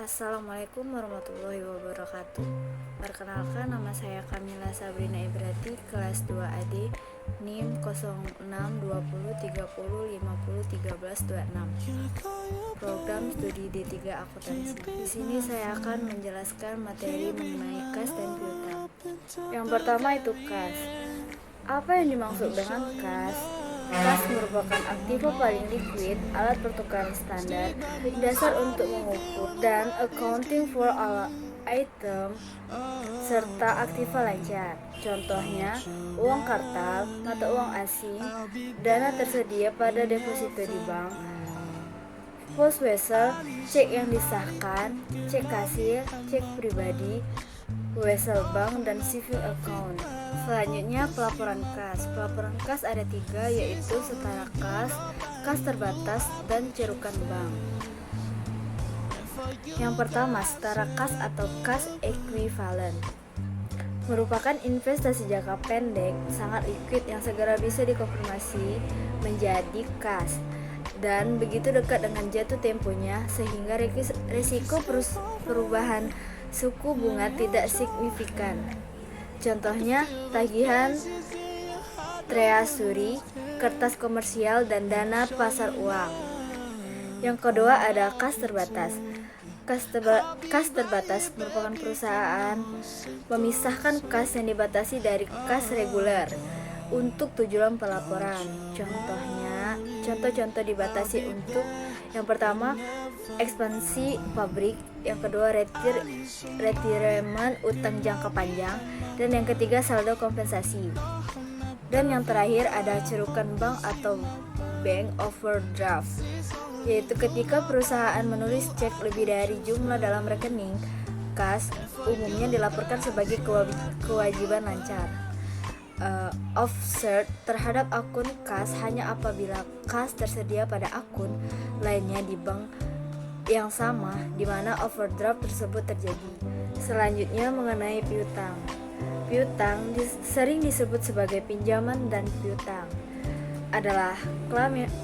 Assalamualaikum warahmatullahi wabarakatuh. Perkenalkan, nama saya Kamila Sabrina Ibrati, kelas 2 AD, NIM 066030501326. Program studi D3 Akuntansi. Di sini saya akan menjelaskan materi mengenai kas dan piutang. Yang pertama itu kas. Apa yang dimaksud dengan kas? Kas merupakan aktiva paling liquid, alat pertukaran standar, dasar untuk mengukur dan accounting for all item, serta aktiva lancar. Contohnya, uang kartal, mata uang asing, dana tersedia pada deposito di bank, post wesel, cek yang disahkan, cek kasir, cek pribadi, wesel bank, dan civil account. Selanjutnya pelaporan kas. Pelaporan kas ada 3, yaitu setara kas, kas terbatas, dan cerukan bank. Yang pertama, setara kas atau kas ekuivalen merupakan investasi jangka pendek sangat liquid yang segera bisa dikonfirmasi menjadi kas dan begitu dekat dengan jatuh temponya sehingga risiko perubahan suku bunga tidak signifikan. Contohnya tagihan treasury, kertas komersial, dan dana pasar uang. Yang kedua ada kas terbatas. Kas terbatas merupakan perusahaan memisahkan kas yang dibatasi dari kas reguler untuk tujuan pelaporan. Contoh-contoh dibatasi untuk yang pertama ekspansi pabrik, yang kedua retirement utang jangka panjang, dan yang ketiga saldo kompensasi. Dan yang terakhir ada cerukan bank atau bank overdraft, yaitu ketika perusahaan menulis cek lebih dari jumlah dalam rekening kas, umumnya dilaporkan sebagai kewajiban lancar. Offset terhadap akun kas hanya apabila kas tersedia pada akun lainnya di bank yang sama di mana overdraft tersebut terjadi. Selanjutnya mengenai piutang. Piutang sering disebut sebagai pinjaman, dan piutang adalah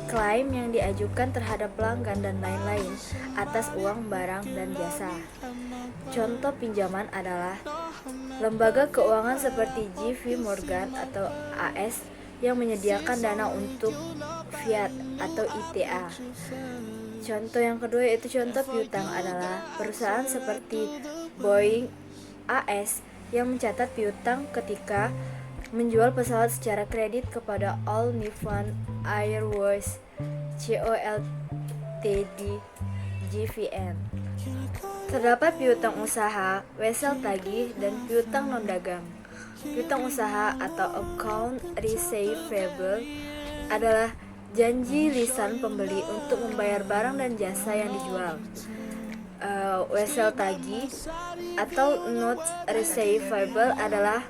klaim yang diajukan terhadap pelanggan dan lain-lain atas uang, barang, dan jasa. Contoh pinjaman adalah lembaga keuangan seperti JP Morgan atau AS yang menyediakan dana untuk Fiat atau ITA. Contoh yang kedua yaitu contoh piutang adalah perusahaan seperti Boeing AS yang mencatat piutang ketika menjual pesawat secara kredit kepada All Nippon Airways Co. Ltd. (JVN). Terdapat piutang usaha, wesel tagih, dan piutang non-dagang. Piutang usaha atau account receivable adalah janji lisan pembeli untuk membayar barang dan jasa yang dijual. Wesel tagih atau notes receivable adalah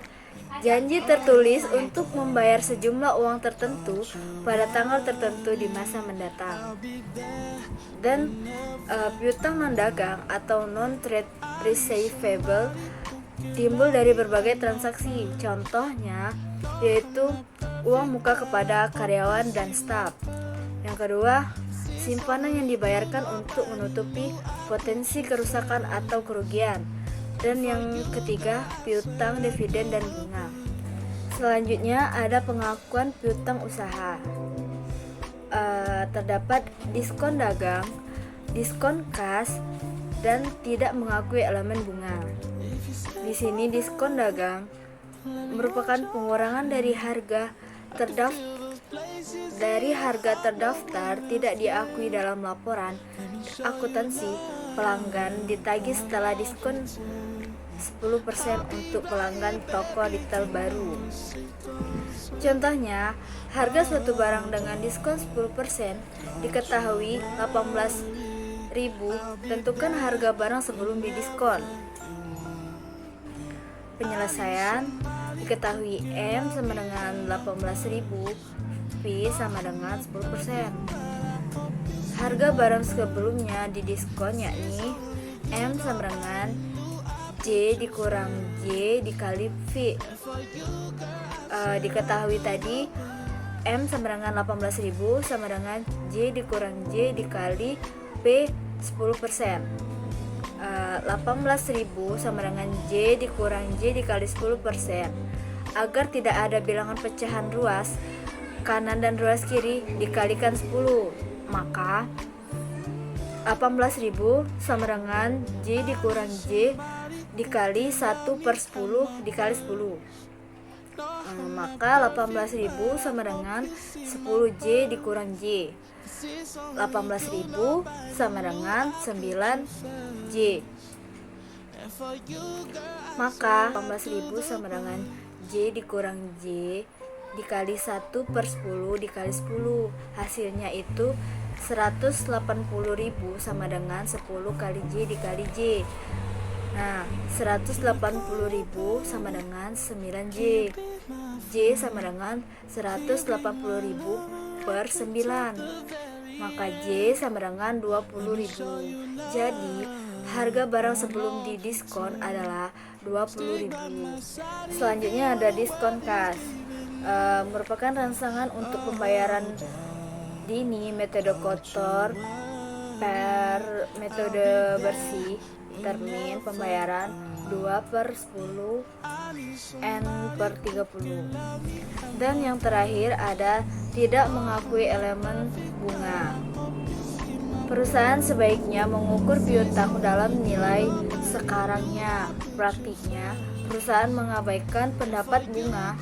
janji tertulis untuk membayar sejumlah uang tertentu pada tanggal tertentu di masa mendatang. Dan piutang non-dagang atau non-trade receivable timbul dari berbagai transaksi. Contohnya yaitu uang muka kepada karyawan dan staf. Yang kedua, simpanan yang dibayarkan untuk menutupi potensi kerusakan atau kerugian. Dan yang ketiga, piutang dividen dan bunga. Selanjutnya ada pengakuan piutang usaha. Terdapat diskon dagang, diskon kas, dan tidak mengakui elemen bunga. Di sini diskon dagang merupakan pengurangan dari harga terdaftar tidak diakui dalam laporan akuntansi pelanggan ditagih setelah diskon 10% untuk pelanggan toko retail baru. Contohnya, harga suatu barang dengan diskon 10% diketahui 18.000, tentukan harga barang sebelum didiskon. Penyelesaian diketahui M sama dengan 18.000, P sama dengan 10%. Harga barang sebelumnya didiskon yakni M sama dengan J dikurang J dikali V. Diketahui tadi M sama dengan 18.000 sama dengan J dikurang J dikali P 10%. 18.000 sama dengan J dikurang J dikali 10%. Agar tidak ada bilangan pecahan ruas kanan dan ruas kiri dikalikan 10, maka 18.000 sama dengan J dikurang J dikali 1/10 dikali 10. Maka 18.000 sama dengan 10J dikurang J. 18.000 sama dengan 9J. Maka 18.000 sama dengan J dikurang J dikali 1/10 dikali 10. Hasilnya itu 180.000 sama dengan 10 kali J dikali J. Nah, 180.000 sama dengan 9J. J sama dengan 180.000 per 9. Maka J sama dengan 20.000. Jadi, harga barang sebelum didiskon adalah 20.000. Selanjutnya ada diskon kas. Merupakan rangsangan untuk pembayaran dini metode kotor per metode bersih. Termin pembayaran 2/10 N/30. Dan yang terakhir ada tidak mengakui elemen bunga. Perusahaan sebaiknya mengukur piutang dalam nilai sekarangnya. Praktiknya, perusahaan mengabaikan pendapat bunga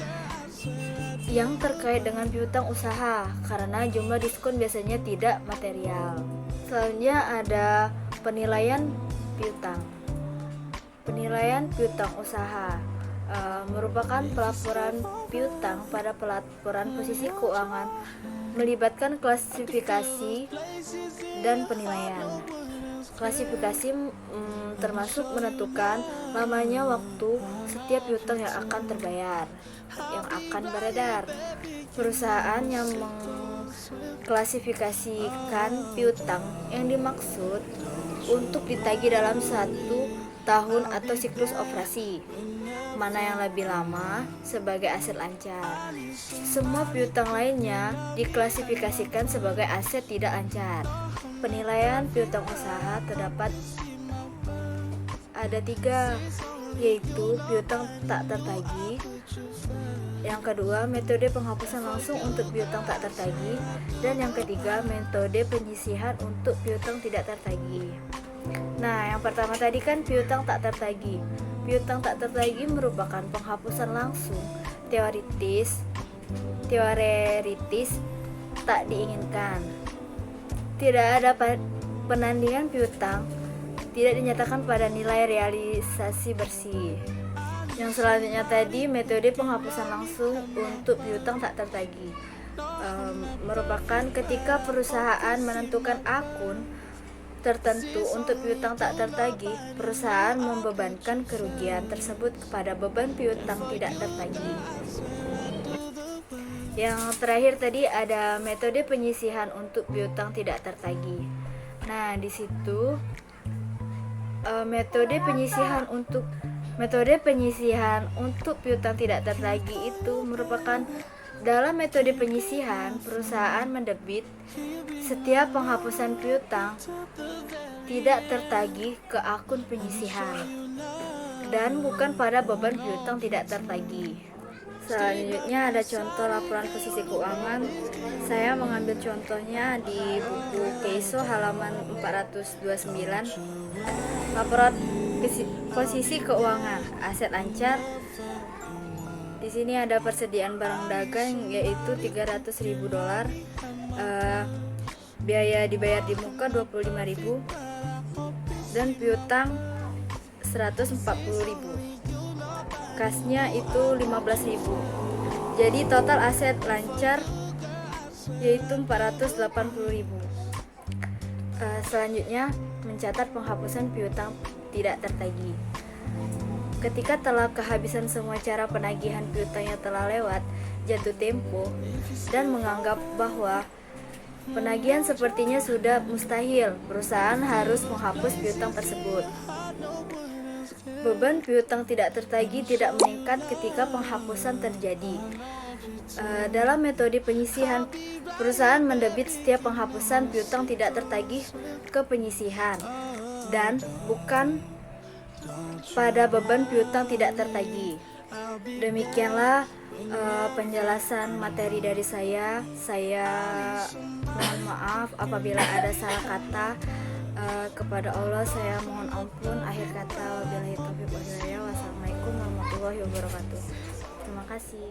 yang terkait dengan piutang usaha karena jumlah diskon biasanya tidak material. Selanjutnya ada penilaian piutang. Penilaian piutang usaha merupakan pelaporan piutang pada pelaporan posisi keuangan, melibatkan klasifikasi dan penilaian. Klasifikasi termasuk menentukan lamanya waktu setiap piutang yang akan terbayar, yang akan beredar. Perusahaan yang mengklasifikasikan piutang yang dimaksud untuk ditagih dalam 1 tahun atau siklus operasi, mana yang lebih lama sebagai aset lancar. Semua piutang lainnya diklasifikasikan sebagai aset tidak lancar. Penilaian piutang usaha terdapat ada 3, yaitu piutang tak tertagih. Yang kedua, metode penghapusan langsung untuk piutang tak tertagih. Dan yang ketiga, metode penyisihan untuk piutang tidak tertagih. Nah, yang pertama tadi kan piutang tak tertagih. Piutang tak tertagih merupakan penghapusan langsung teoritis tak diinginkan. Tidak ada penandingan piutang, tidak dinyatakan pada nilai realisasi bersih. Yang selanjutnya tadi metode penghapusan langsung untuk piutang tak tertagih merupakan ketika perusahaan menentukan akun tertentu untuk piutang tak tertagih, perusahaan membebankan kerugian tersebut kepada beban piutang tidak tertagih. Yang terakhir tadi ada metode penyisihan untuk piutang tidak tertagih. Nah, di situ metode penyisihan untuk piutang tidak tertagih itu merupakan dalam metode penyisihan, perusahaan mendebit setiap penghapusan piutang tidak tertagih ke akun penyisihan dan bukan pada beban piutang tidak tertagih. Selanjutnya ada contoh laporan posisi keuangan. Saya mengambil contohnya di buku Keiso halaman 429. Laporan posisi keuangan aset lancar. Di sini ada persediaan barang dagang yaitu $300.000, biaya dibayar di muka $25.000 dan piutang $140.000. Kasnya itu $15.000. Jadi total aset lancar yaitu $480.000. Selanjutnya mencatat penghapusan piutang tidak tertagih. Ketika telah kehabisan semua cara penagihan piutangnya telah lewat jatuh tempo dan menganggap bahwa penagihan sepertinya sudah mustahil, perusahaan harus menghapus piutang tersebut. Beban piutang tidak tertagih tidak meningkat ketika penghapusan terjadi. Dalam metode penyisihan, perusahaan mendebit setiap penghapusan piutang tidak tertagih ke penyisihan. dan bukan pada beban piutang tidak tertagih. Demikianlah penjelasan materi dari saya. Saya mohon maaf apabila ada salah kata. Kepada Allah saya mohon ampun. Akhir kata, wabillahi taufiq wal hidayah. Wassalamualaikum warahmatullahi wabarakatuh. Terima kasih.